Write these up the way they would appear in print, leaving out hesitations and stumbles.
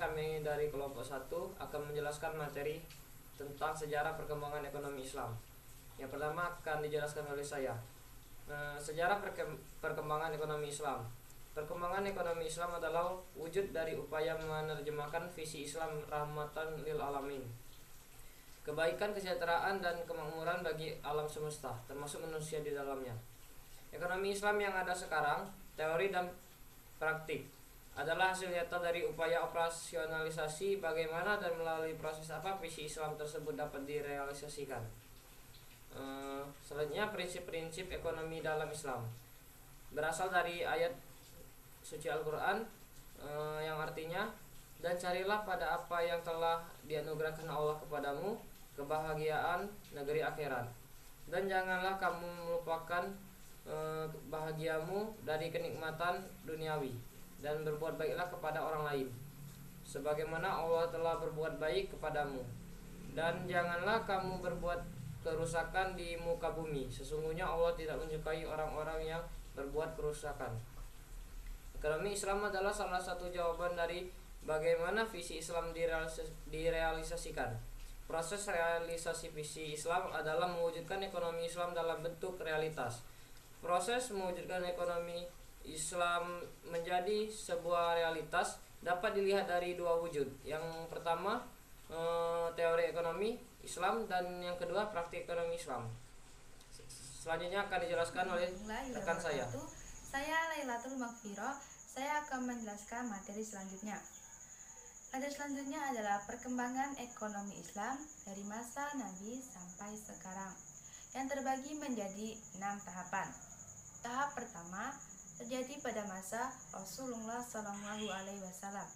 kami dari kelompok 1 akan menjelaskan materi tentang sejarah perkembangan ekonomi Islam. Yang pertama akan dijelaskan oleh saya. Sejarah perkembangan ekonomi Islam. Perkembangan ekonomi Islam adalah wujud dari upaya menerjemahkan visi Islam rahmatan lil alamin, kebaikan, kesejahteraan, dan kemakmuran bagi alam semesta, termasuk manusia di dalamnya. Ekonomi Islam yang ada sekarang, teori dan praktik, adalah hasil nyata dari upaya operasionalisasi bagaimana dan melalui proses apa visi Islam tersebut dapat direalisasikan. Selanjutnya, prinsip-prinsip ekonomi dalam Islam berasal dari ayat suci Al-Quran, yang artinya, dan carilah pada apa yang telah dianugerahkan Allah kepadamu kebahagiaan negeri akhirat, dan janganlah kamu melupakan bahagiamu dari kenikmatan duniawi, dan berbuat baiklah kepada orang lain sebagaimana Allah telah berbuat baik kepadamu, dan janganlah kamu berbuat kerusakan di muka bumi, sesungguhnya Allah tidak menyukai orang-orang yang berbuat kerusakan. Ekonomi Islam adalah salah satu jawaban dari bagaimana visi Islam direalisasikan. Proses realisasi visi Islam adalah mewujudkan ekonomi Islam dalam bentuk realitas. Proses mewujudkan ekonomi Islam menjadi sebuah realitas dapat dilihat dari dua wujud. Yang pertama, teori ekonomi Islam, dan yang kedua, praktik ekonomi Islam. Selanjutnya akan dijelaskan oleh rekan saya. Saya Lailatul Maghfirah. Saya akan menjelaskan materi selanjutnya. Materi selanjutnya adalah perkembangan ekonomi Islam dari masa Nabi sampai sekarang, yang terbagi menjadi 6 tahapan. Tahap pertama terjadi pada masa Rasulullah SAW.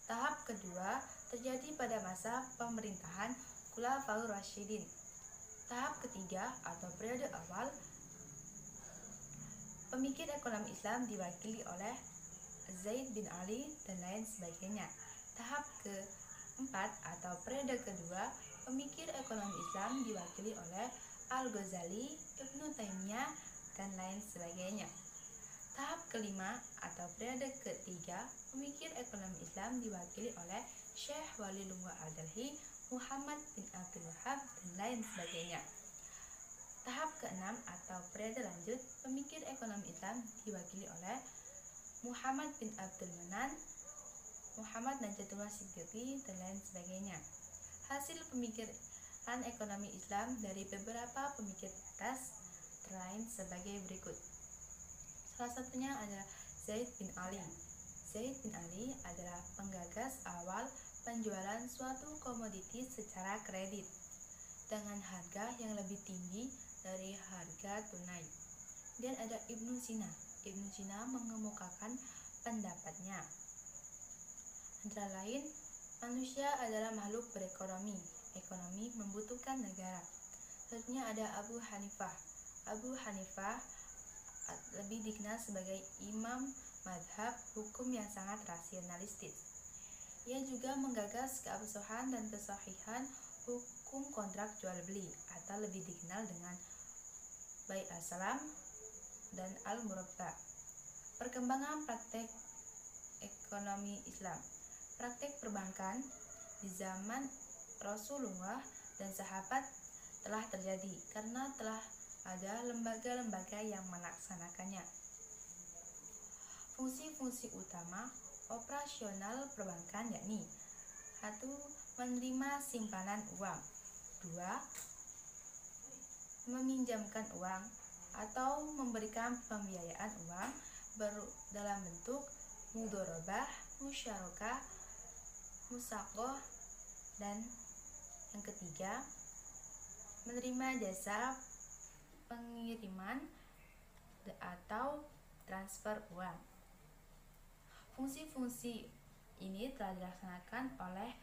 Tahap kedua terjadi pada masa pemerintahan Khulafaur Rasyidin. Tahap ketiga atau periode awal, pemikir ekonomi Islam diwakili oleh Zaid bin Ali dan lain sebagainya. Tahap keempat atau periode kedua, pemikir ekonomi Islam diwakili oleh Al-Ghazali, Ibnu Taimiyah, dan lain sebagainya. Tahap kelima atau periode ketiga, pemikir ekonomi Islam diwakili oleh Syekh Waliyullah Al-Dalhi, Muhammad bin Abdul Wahab, dan lain sebagainya. Tahap keenam atau periode lanjut, pemikir ekonomi Islam diwakili oleh Muhammad bin Abdul Manan, Muhammad Najatullah Siddiqi, dan lain sebagainya. Hasil pemikiran ekonomi Islam dari beberapa pemikir atas terlain sebagai berikut. Salah satunya adalah Zaid bin Ali. Zaid bin Ali adalah penggagas awal penjualan suatu komoditi secara kredit dengan harga yang lebih tinggi dari harga tunai. Dan ada Ibnu Sina. Ibnu Sina mengemukakan pendapatnya, antara lain, manusia adalah makhluk berekonomi. Ekonomi membutuhkan negara. Selanjutnya ada Abu Hanifah. Abu Hanifah lebih dikenal sebagai imam madhab hukum yang sangat rasionalistis. Ia juga menggagas keabsahan dan kesahihan hukum kontrak jual beli, atau lebih dikenal dengan Bai' as-Salam dan Al-Murabba. Perkembangan praktek ekonomi Islam. Praktek perbankan di zaman Rasulullah dan sahabat telah terjadi karena telah ada lembaga-lembaga yang melaksanakannya. Fungsi-fungsi utama operasional perbankan yakni 1. Menerima simpanan uang. 2. Meminjamkan uang atau memberikan pembiayaan uang dalam bentuk mudharabah, musyarakah, musaqah, dan yang ketiga, menerima jasa pengiriman atau transfer uang. Fungsi-fungsi ini telah dilaksanakan oleh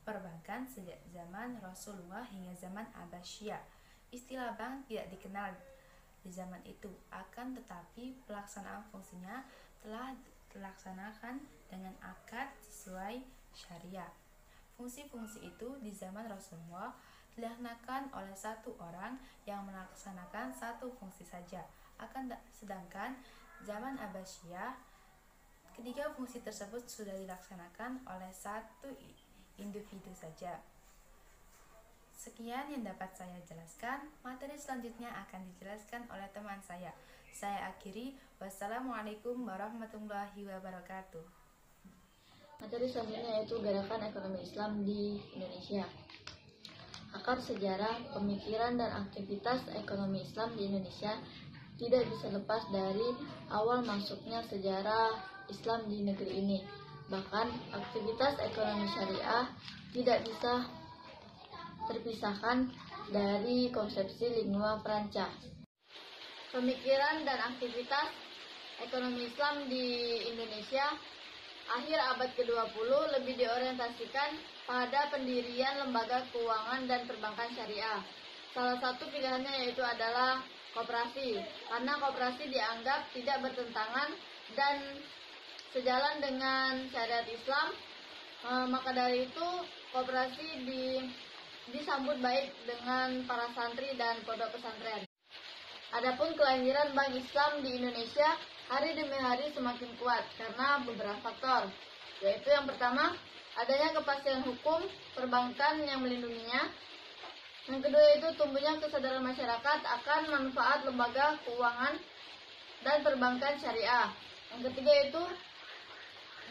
perbankan sejak zaman Rasulullah hingga zaman Abbasiyah. Istilah bank tidak dikenal di zaman itu, akan tetapi pelaksanaan fungsinya telah dilaksanakan dengan akad sesuai syariah. Fungsi-fungsi itu di zaman Rasulullah dilaksanakan oleh satu orang yang melaksanakan satu fungsi saja. Sedangkan zaman Abbasiyah Ketiga fungsi tersebut sudah dilaksanakan oleh satu individu saja. Sekian yang dapat saya jelaskan. Materi selanjutnya akan dijelaskan oleh teman saya. Saya akhiri. Wassalamualaikum warahmatullahi wabarakatuh. Materi selanjutnya yaitu Gerakan Ekonomi Islam di Indonesia. Akar sejarah, pemikiran, dan aktivitas ekonomi Islam di Indonesia tidak bisa lepas dari awal masuknya sejarah Islam di negeri ini. Bahkan, aktivitas ekonomi syariah tidak bisa terpisahkan dari konsepsi lingua franca. Pemikiran dan aktivitas ekonomi Islam di Indonesia akhir abad ke-20 lebih diorientasikan pada pendirian lembaga keuangan dan perbankan syariah. Salah satu pilihannya yaitu adalah koperasi, karena koperasi dianggap tidak bertentangan dan sejalan dengan syariat Islam. Maka dari itu koperasi disambut baik dengan para santri dan pondok pesantren. Adapun kelahiran Bank Islam di Indonesia hari demi hari semakin kuat karena beberapa faktor, yaitu yang pertama, adanya kepastian hukum perbankan yang melindunginya. Yang kedua yaitu tumbuhnya kesadaran masyarakat akan manfaat lembaga keuangan dan perbankan syariah. Yang ketiga yaitu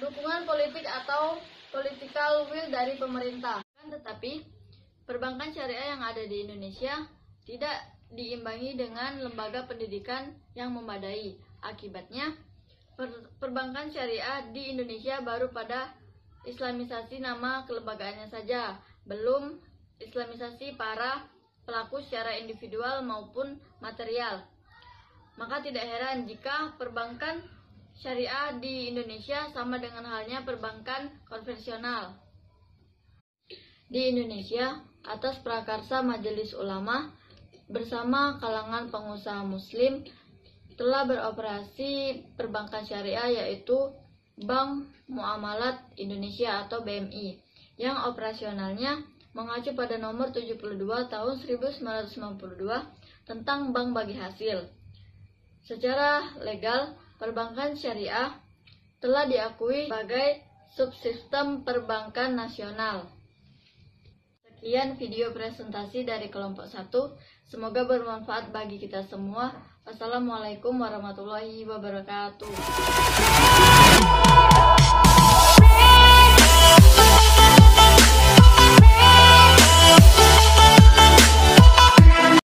dukungan politik atau political will dari pemerintah. Tetapi perbankan syariah yang ada di Indonesia tidak diimbangi dengan lembaga pendidikan yang memadai. Akibatnya, perbankan syariah di Indonesia baru pada islamisasi nama kelembagaannya saja, belum islamisasi para pelaku secara individual maupun material. Maka tidak heran jika perbankan syariah di Indonesia sama dengan halnya perbankan konvensional. Di Indonesia, atas prakarsa Majelis Ulama bersama kalangan pengusaha muslim telah beroperasi perbankan syariah, yaitu Bank Muamalat Indonesia atau BMI, yang operasionalnya mengacu pada nomor 72 tahun 1992 tentang bank bagi hasil. Secara legal, perbankan syariah telah diakui sebagai subsistem perbankan nasional. Sekian video presentasi dari kelompok 1. Semoga bermanfaat bagi kita semua. Wassalamualaikum warahmatullahi wabarakatuh.